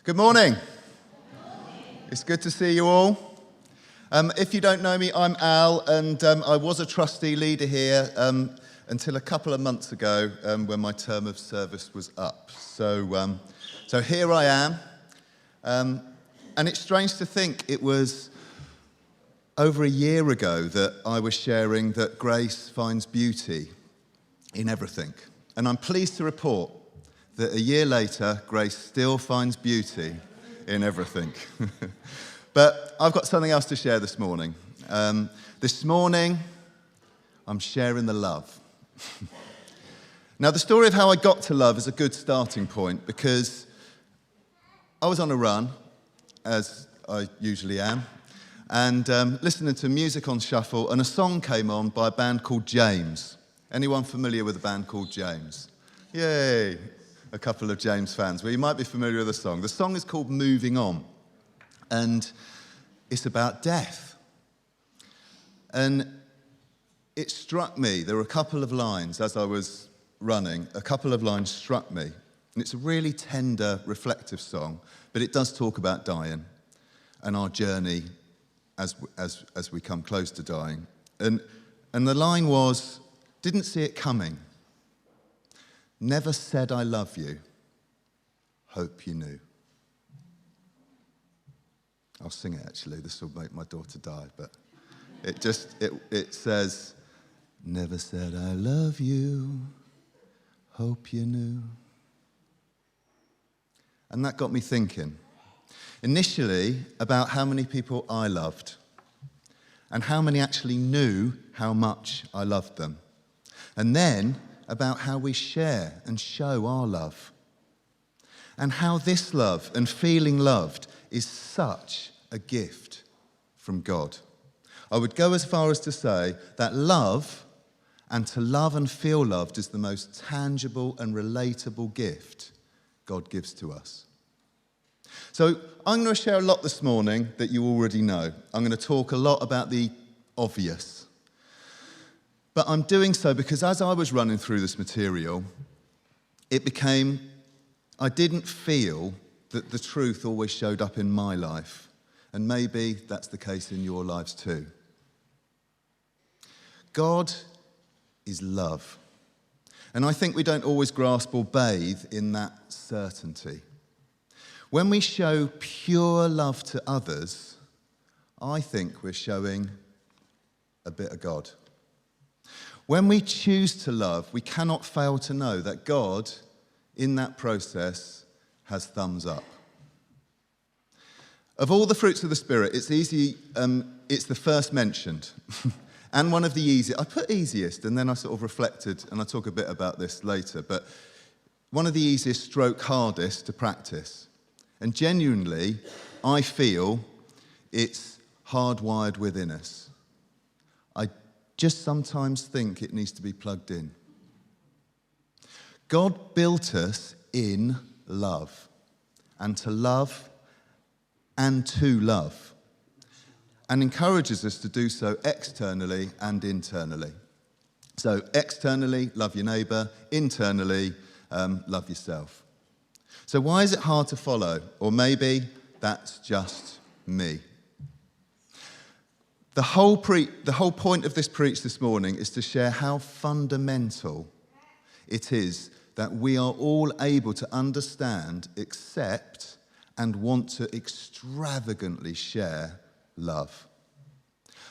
Good morning. It's good to see you all. If you don't know me, I'm Al, and I was a trustee leader here until a couple of months ago when my term of service was up. So here I am, and it's strange to think it was over a year ago that I was sharing that grace finds beauty in everything. And I'm pleased to report that a year later, grace still finds beauty in everything. But I've got something else to share this morning. This morning, I'm sharing the love. Now, the story of how I got to love is a good starting point because I was on a run, as I usually am, and listening to music on shuffle, and a song came on by a band called James. Anyone familiar with a band called James? Yay! A couple of James fans. Well, you might be familiar with the song. The song is called Moving On, and it's about death. And it struck me, there were a couple of lines as I was running, a couple of lines struck me. And it's a really tender, reflective song, but it does talk about dying and our journey as we come close to dying. And the line was, didn't see it coming. Never said I love you. Hope you knew. I'll sing it actually. This will make my daughter die, but it says, never said I love you. Hope you knew. And that got me thinking. Initially, about how many people I loved and how many actually knew how much I loved them. And then about how we share and show our love. And how this love and feeling loved is such a gift from God. I would go as far as to say that love and to love and feel loved is the most tangible and relatable gift God gives to us. So I'm going to share a lot this morning that you already know. I'm going to talk a lot about the obvious. But I'm doing so because as I was running through this material, I didn't feel that the truth always showed up in my life. And maybe that's the case in your lives too. God is love. And I think we don't always grasp or bathe in that certainty. When we show pure love to others, I think we're showing a bit of God. When we choose to love, we cannot fail to know that God, in that process, has thumbs up. Of all the fruits of the Spirit, it's the first mentioned. And one of the easiest. I put easiest, and then I sort of reflected, and I'll talk a bit about this later, but one of the easiest stroke hardest to practice. And genuinely, I feel it's hardwired within us. I just sometimes think it needs to be plugged in. God built us in love, and to love, and encourages us to do so externally and internally. So externally, love your neighbour, internally, love yourself. So why is it hard to follow? Or maybe that's just me. The whole point of this preach this morning is to share how fundamental it is that we are all able to understand, accept, and want to extravagantly share love.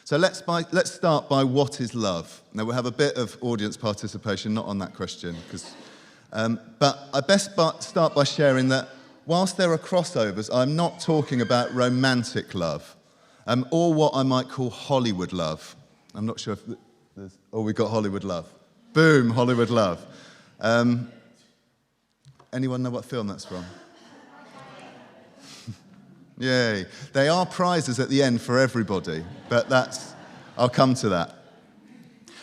So let's start by what is love. Now we'll have a bit of audience participation, not on that question, but I best start by sharing that whilst there are crossovers, I'm not talking about romantic love. Or what I might call Hollywood love. I'm not sure if there's... Oh, we've got Hollywood love. Boom, Hollywood love. Anyone know what film that's from? Yay. They are prizes at the end for everybody, but I'll come to that.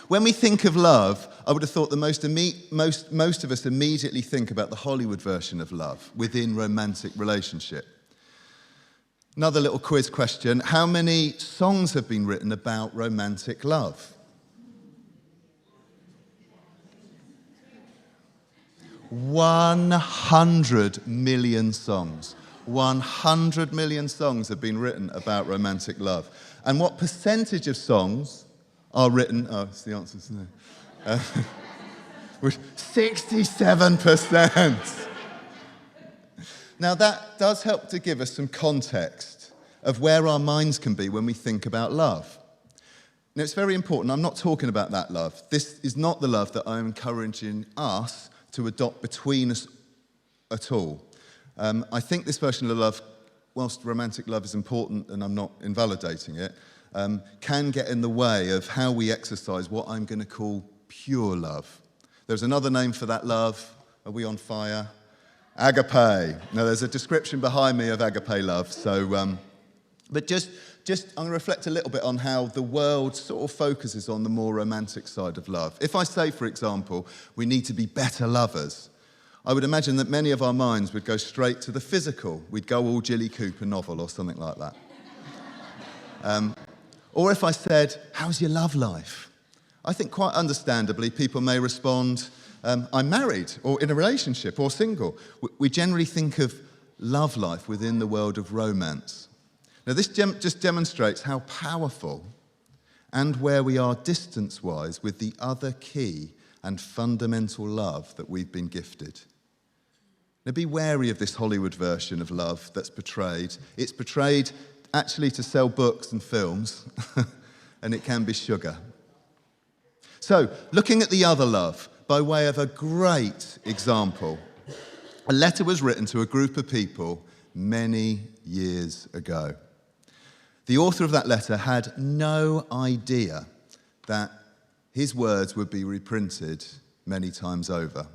When we think of love, I would have thought that most of us immediately think about the Hollywood version of love within romantic relationship. Another little quiz question. How many songs have been written about romantic love? 100 million songs. 100 million songs have been written about romantic love. And what percentage of songs are written? Oh, it's the answer is no. 67%. Now, that does help to give us some context of where our minds can be when we think about love. Now, it's very important. I'm not talking about that love. This is not the love that I'm encouraging us to adopt between us at all. I think this version of love, whilst romantic love is important and I'm not invalidating it, can get in the way of how we exercise what I'm going to call pure love. There's another name for that love. Are we on fire? Agape. Now, there's a description behind me of agape love. So, but just I'm going to reflect a little bit on how the world sort of focuses on the more romantic side of love. If I say, for example, we need to be better lovers, I would imagine that many of our minds would go straight to the physical. We'd go all Jilly Cooper novel or something like that. Or if I said, how's your love life? I think quite understandably people may respond, I'm married or in a relationship or single. We generally think of love life within the world of romance. Now this just demonstrates how powerful and where we are distance-wise with the other key and fundamental love that we've been gifted. Now be wary of this Hollywood version of love that's portrayed. It's portrayed actually to sell books and films, and it can be sugar. So, looking at the other love, by way of a great example, a letter was written to a group of people many years ago. The author of that letter had no idea that his words would be reprinted many times over.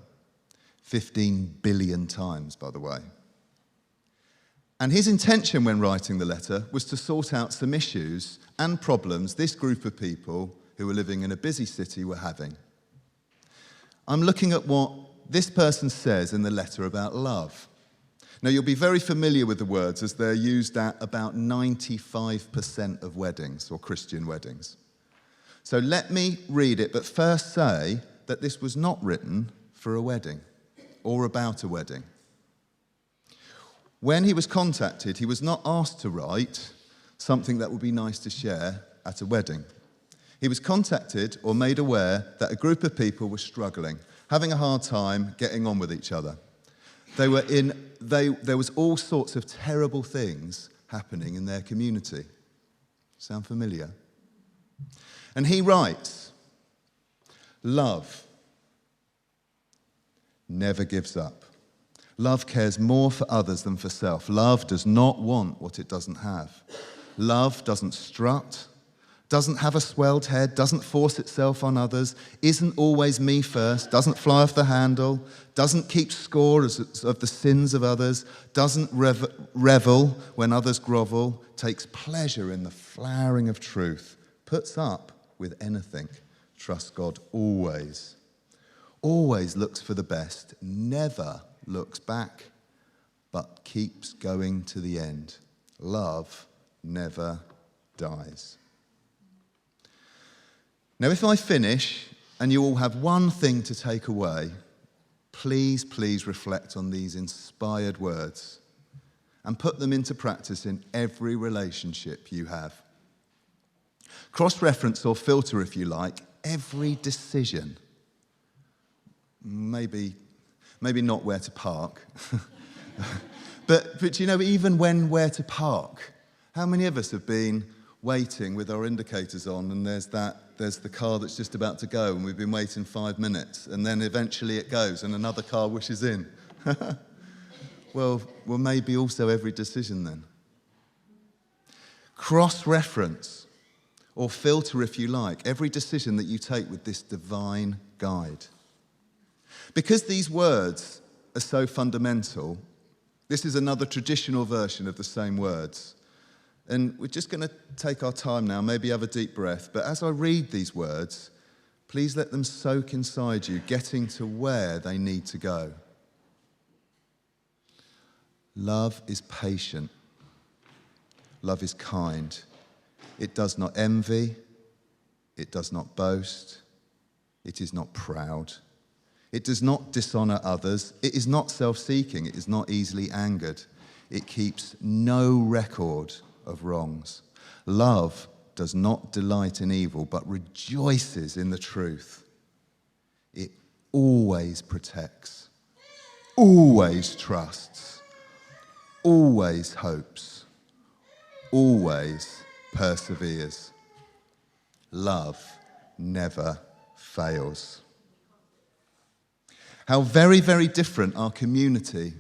15 billion times, by the way. And his intention when writing the letter was to sort out some issues and problems this group of people who were living in a busy city were having. I'm looking at what this person says in the letter about love. Now, you'll be very familiar with the words as they're used at about 95% of weddings or Christian weddings. So let me read it, but first say that this was not written for a wedding or about a wedding. When he was contacted, he was not asked to write something that would be nice to share at a wedding. He was contacted or made aware that a group of people were struggling, having a hard time getting on with each other. There was all sorts of terrible things happening in their community. Sound familiar? And he writes, love never gives up. Love cares more for others than for self. Love does not want what it doesn't have. Love doesn't strut, doesn't have a swelled head, doesn't force itself on others, isn't always me first, doesn't fly off the handle, doesn't keep score of the sins of others, doesn't revel when others grovel, takes pleasure in the flowering of truth, puts up with anything, trusts God always looks for the best, never looks back, but keeps going to the end. Love never dies. Now, if I finish and you all have one thing to take away, please reflect on these inspired words and put them into practice in every relationship you have. Cross-reference or filter, if you like, every decision. Maybe not where to park. but you know, even when where to park, how many of us have been waiting with our indicators on and there's the car that's just about to go and we've been waiting 5 minutes and then eventually it goes and another car wishes in. Well, maybe also every decision then. Cross-reference or filter, if you like, every decision that you take with this divine guide. Because these words are so fundamental, this is another traditional version of the same words. And we're just going to take our time now, maybe have a deep breath. But as I read these words, please let them soak inside you, getting to where they need to go. Love is patient. Love is kind. It does not envy. It does not boast. It is not proud. It does not dishonor others. It is not self-seeking. It is not easily angered. It keeps no record of wrongs. Love does not delight in evil, but rejoices in the truth. It always protects, always trusts, always hopes, always perseveres. Love never fails. How very, very different our community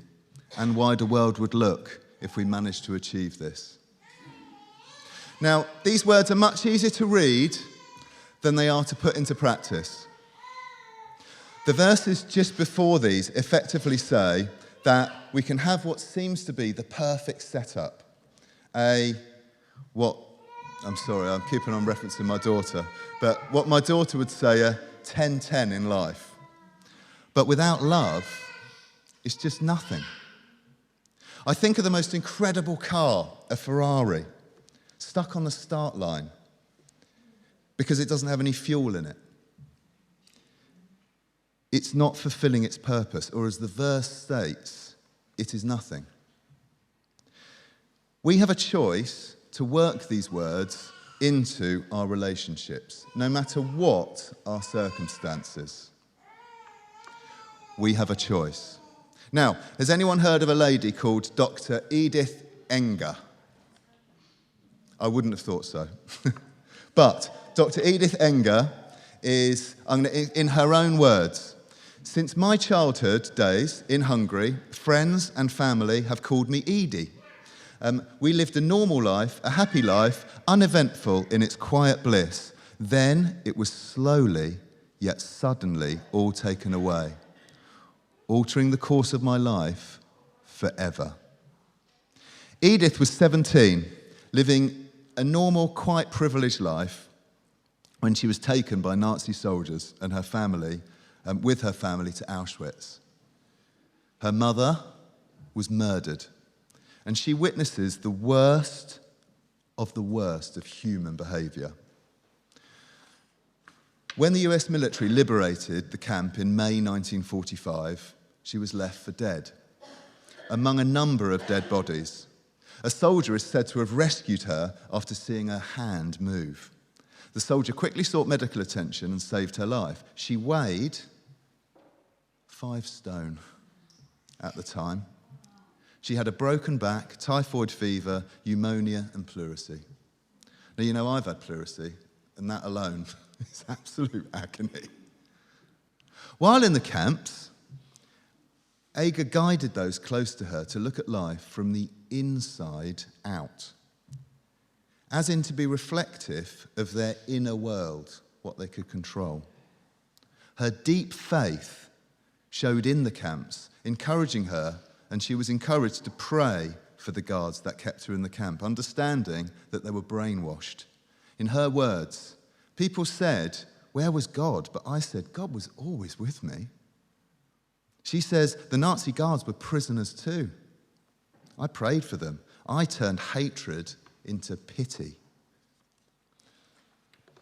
and wider world would look if we managed to achieve this. Now, these words are much easier to read than they are to put into practice. The verses just before these effectively say that we can have what seems to be the perfect setup. I'm keeping on referencing my daughter, but what my daughter would say a 10-10 in life. But without love, it's just nothing. I think of the most incredible car, a Ferrari, stuck on the start line because it doesn't have any fuel in it. It's not fulfilling its purpose, or as the verse states, it is nothing. We have a choice to work these words into our relationships, no matter what our circumstances. We have a choice. Now, has anyone heard of a lady called Dr. Edith Enger? I wouldn't have thought so. But Dr. Edith Enger is, in her own words, since my childhood days in Hungary, friends and family have called me Edie. We lived a normal life, a happy life, uneventful in its quiet bliss. Then it was slowly, yet suddenly, all taken away, altering the course of my life forever. Edith was 17, living a normal, quite privileged life when she was taken by Nazi soldiers and her family, with her family to Auschwitz. Her mother was murdered, and she witnesses the worst of human behaviour. When the US military liberated the camp in May 1945, she was left for dead, among a number of dead bodies. A soldier is said to have rescued her after seeing her hand move. The soldier quickly sought medical attention and saved her life. She weighed 5 stone at the time. She had a broken back, typhoid fever, pneumonia, and pleurisy. Now, you know, I've had pleurisy, and that alone is absolute agony. While in the camps, Aga guided those close to her to look at life from the inside out, as in to be reflective of their inner world, what they could control. Her deep faith showed in the camps, encouraging her, and she was encouraged to pray for the guards that kept her in the camp, understanding that they were brainwashed. In her words, people said, "Where was God?" But I said, "God was always with me." She says, "The Nazi guards were prisoners too. I prayed for them. I turned hatred into pity.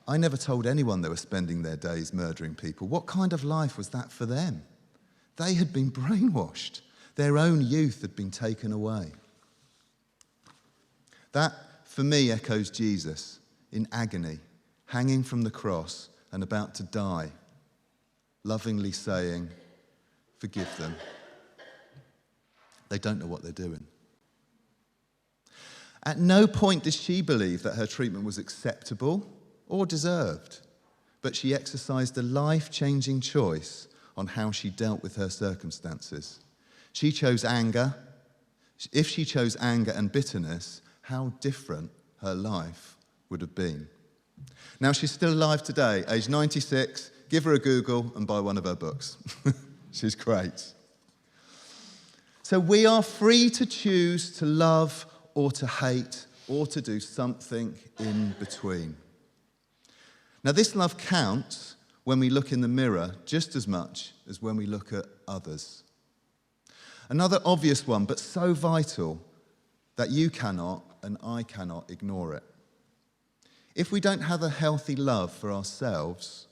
I never told anyone they were spending their days murdering people. What kind of life was that for them? They had been brainwashed. Their own youth had been taken away." That, for me, echoes Jesus in agony, hanging from the cross and about to die, lovingly saying, "Forgive them. They don't know what they're doing." At no point does she believe that her treatment was acceptable or deserved, but she exercised a life-changing choice on how she dealt with her circumstances. She chose anger. If she chose anger and bitterness, how different her life would have been. Now, she's still alive today, age 96. Give her a Google and buy one of her books. She's great. So we are free to choose to love or to hate or to do something in between. Now, this love counts when we look in the mirror just as much as when we look at others. Another obvious one, but so vital that you cannot and I cannot ignore it. If we don't have a healthy love for ourselves,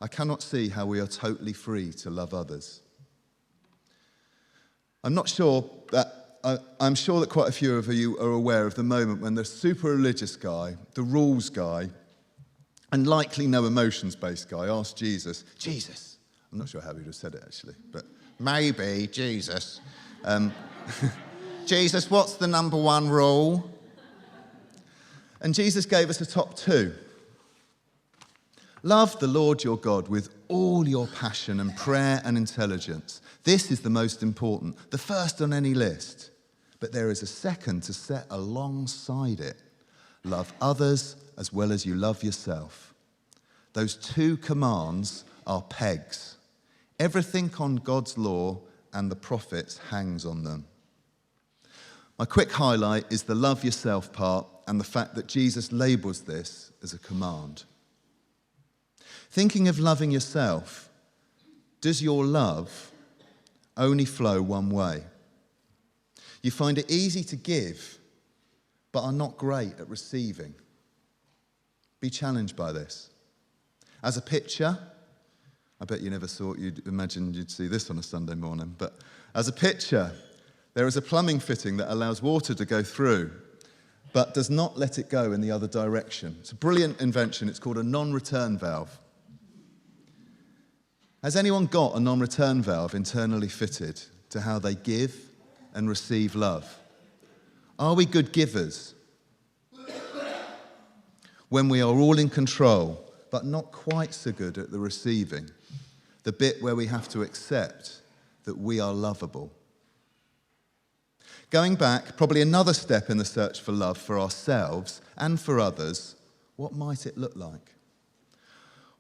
I cannot see how we are totally free to love others. I'm not sure that I'm sure that quite a few of you are aware of the moment when the super religious guy, the rules guy, and likely no emotions-based guy asked Jesus, I'm not sure how he would have said it actually, but maybe, Jesus, Jesus, what's the number one rule? And Jesus gave us a top 2. Love the Lord your God with all your passion and prayer and intelligence. This is the most important, the first on any list. But there is a second to set alongside it. Love others as well as you love yourself. Those 2 commands are pegs. Everything on God's law and the prophets hangs on them. My quick highlight is the love yourself part and the fact that Jesus labels this as a command. Thinking of loving yourself, does your love only flow one way? You find it easy to give, but are not great at receiving. Be challenged by this. As a picture, I bet you never thought you'd imagined you'd see this on a Sunday morning, but as a picture, there is a plumbing fitting that allows water to go through, but does not let it go in the other direction. It's a brilliant invention. It's called a non-return valve. Has anyone got a non-return valve internally fitted to how they give and receive love? Are we good givers? When we are all in control, but not quite so good at the receiving, the bit where we have to accept that we are lovable. Going back, probably another step in the search for love for ourselves and for others, what might it look like?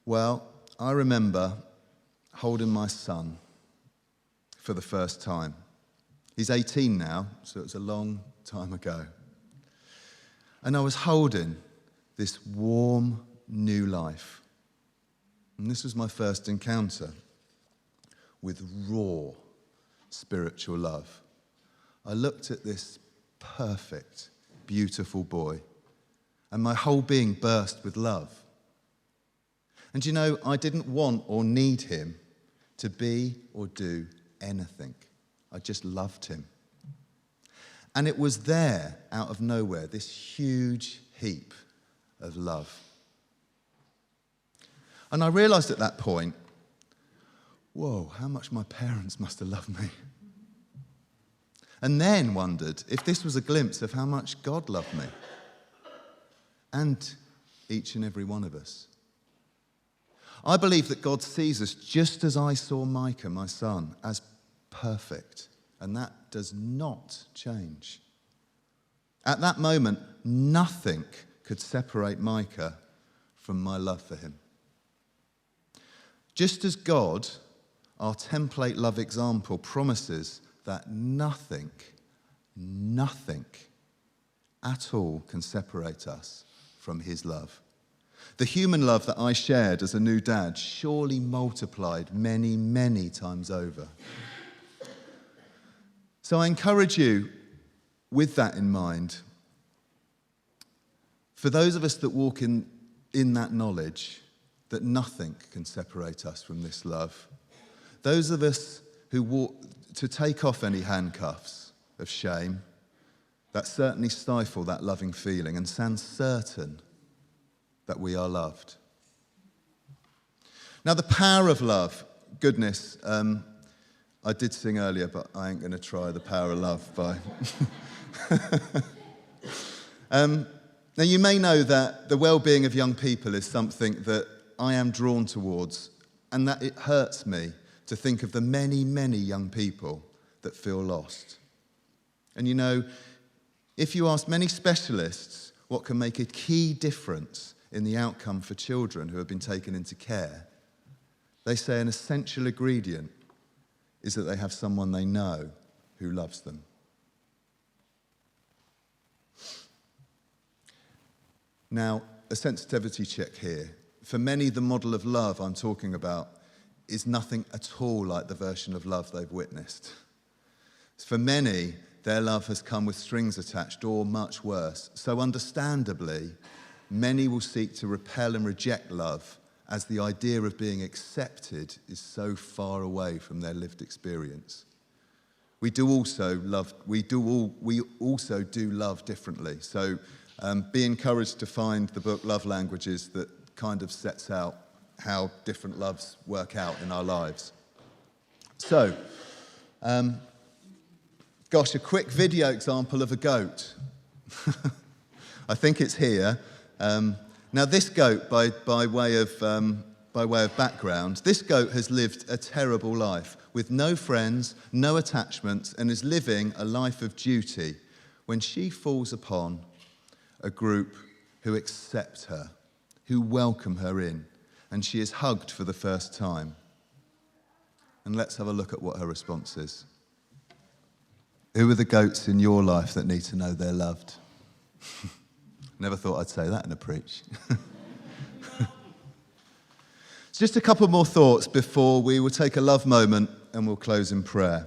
Well, I remember holding my son for the first time. He's 18 now, so it's a long time ago. And I was holding this warm, new life. And this was my first encounter with raw spiritual love. I looked at this perfect, beautiful boy, and my whole being burst with love. And you know, I didn't want or need him to be or do anything. I just loved him. And it was there, out of nowhere, this huge heap of love. And I realized at that point, whoa, how much my parents must have loved me. And then wondered if this was a glimpse of how much God loved me. And each and every one of us. I believe that God sees us just as I saw Micah, my son, as perfect. And that does not change. At that moment, nothing could separate Micah from my love for him. Just as God, our template love example, promises that nothing at all can separate us from his love. The human love that I shared as a new dad surely multiplied many, many times over. So I encourage you, with that in mind, for those of us that walk in that knowledge that nothing can separate us from this love, those of us who walk to take off any handcuffs of shame that certainly stifle that loving feeling and stand certain that we are loved. Now, the power of love, goodness, I did sing earlier, but I ain't going to try the power of love by... Now, you may know that the well-being of young people is something that I am drawn towards, and that it hurts me to think of the many, many young people that feel lost. And you know, if you ask many specialists what can make a key difference in the outcome for children who have been taken into care, they say an essential ingredient is that they have someone they know who loves them. Now, a sensitivity check here. For many, the model of love I'm talking about is nothing at all like the version of love they've witnessed. For many, their love has come with strings attached, or much worse. So understandably, many will seek to repel and reject love as the idea of being accepted is so far away from their lived experience. we also do love differently. So be encouraged to find the book Love Languages that kind of sets out how different loves work out in our lives. So, a quick video example of a goat. I think it's here. Now, this goat, by way of background, this goat has lived a terrible life with no friends, no attachments, and is living a life of duty when she falls upon a group who accept her, who welcome her in, and she is hugged for the first time. And let's have a look at what her response is. Who are the goats in your life that need to know they're loved? Never thought I'd say that in a preach. Just a couple more thoughts before we will take a love moment and we'll close in prayer.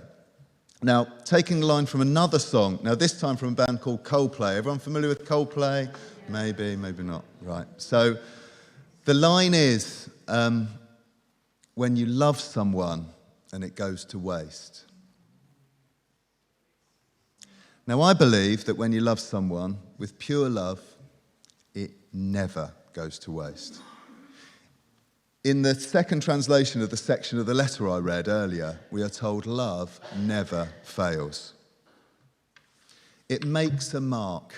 Now, taking a line from another song, now this time from a band called Coldplay. Everyone familiar with Coldplay? Maybe, maybe not. Right. So the line is, when you love someone and it goes to waste. Now, I believe that when you love someone with pure love, it never goes to waste. In the second translation of the section of the letter I read earlier, we are told love never fails. It makes a mark.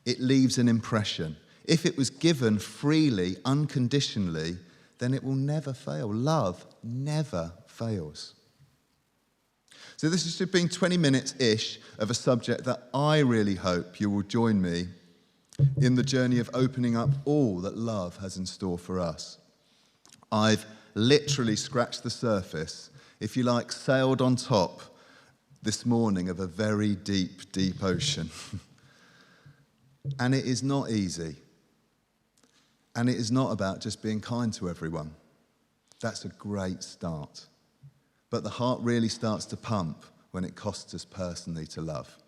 It leaves an impression. If it was given freely, unconditionally, then it will never fail. Love never fails. So this has just been 20 minutes-ish of a subject that I really hope you will join me in the journey of opening up all that love has in store for us. I've literally scratched the surface, if you like, sailed on top this morning of a very deep, deep ocean. And it is not easy. And it is not about just being kind to everyone. That's a great start. But the heart really starts to pump when it costs us personally to love.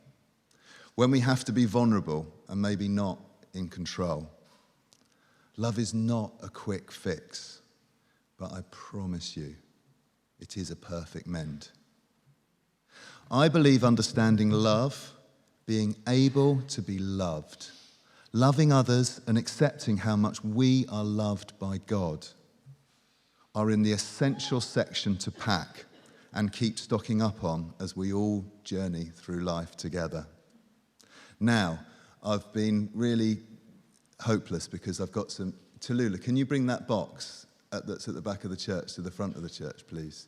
When we have to be vulnerable and maybe not in control. Love is not a quick fix. But I promise you, it is a perfect mend. I believe understanding love, being able to be loved, loving others and accepting how much we are loved by God are in the essential section to pack and keep stocking up on as we all journey through life together. Now, I've been really hopeless because I've got some... Tallulah, can you bring that box that's at the back of the church to the front of the church, please?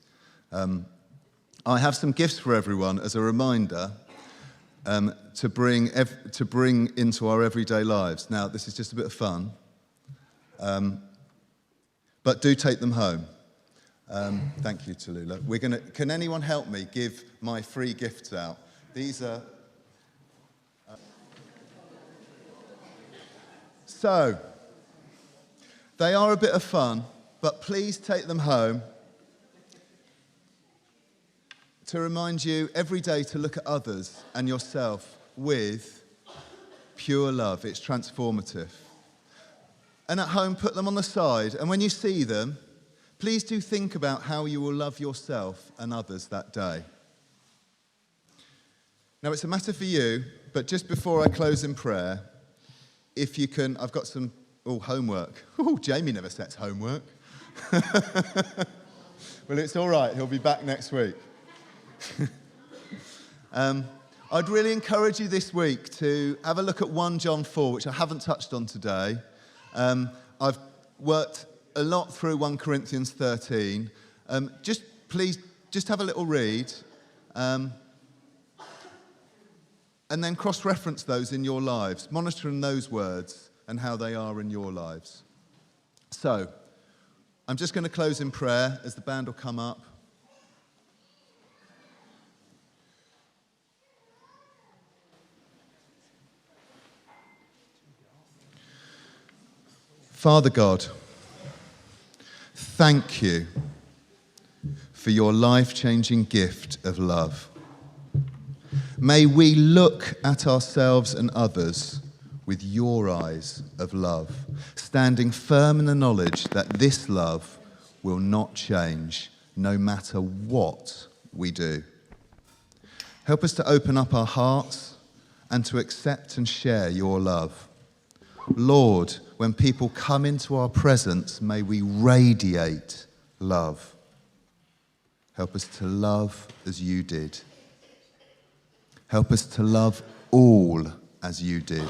I have some gifts for everyone as a reminder to bring into our everyday lives. Now, this is just a bit of fun, but do take them home. Thank you, Tallulah. Can anyone help me give my free gifts out? These are... So, they are a bit of fun, but please take them home to remind you every day to look at others and yourself with pure love. It's transformative. And at home, put them on the side. And when you see them, please do think about how you will love yourself and others that day. Now, it's a matter for you, but just before I close in prayer, if you can, I've got some homework. Jamie never sets homework. Well, it's all right. He'll be back next week. I'd really encourage you this week to have a look at 1 John 4, which I haven't touched on today. I've worked a lot through 1 Corinthians 13. Please have a little read. And then cross-reference those in your lives, monitoring those words and how they are in your lives. So, I'm just going to close in prayer as the band will come up. Father God, thank you for your life-changing gift of love. May we look at ourselves and others with your eyes of love, standing firm in the knowledge that this love will not change no matter what we do. Help us to open up our hearts and to accept and share your love. Lord, when people come into our presence, may we radiate love. Help us to love as you did. Help us to love all as you did.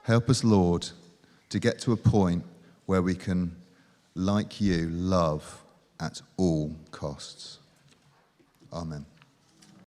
Help us, Lord, to get to a point where we can, like you, love at all costs. Amen.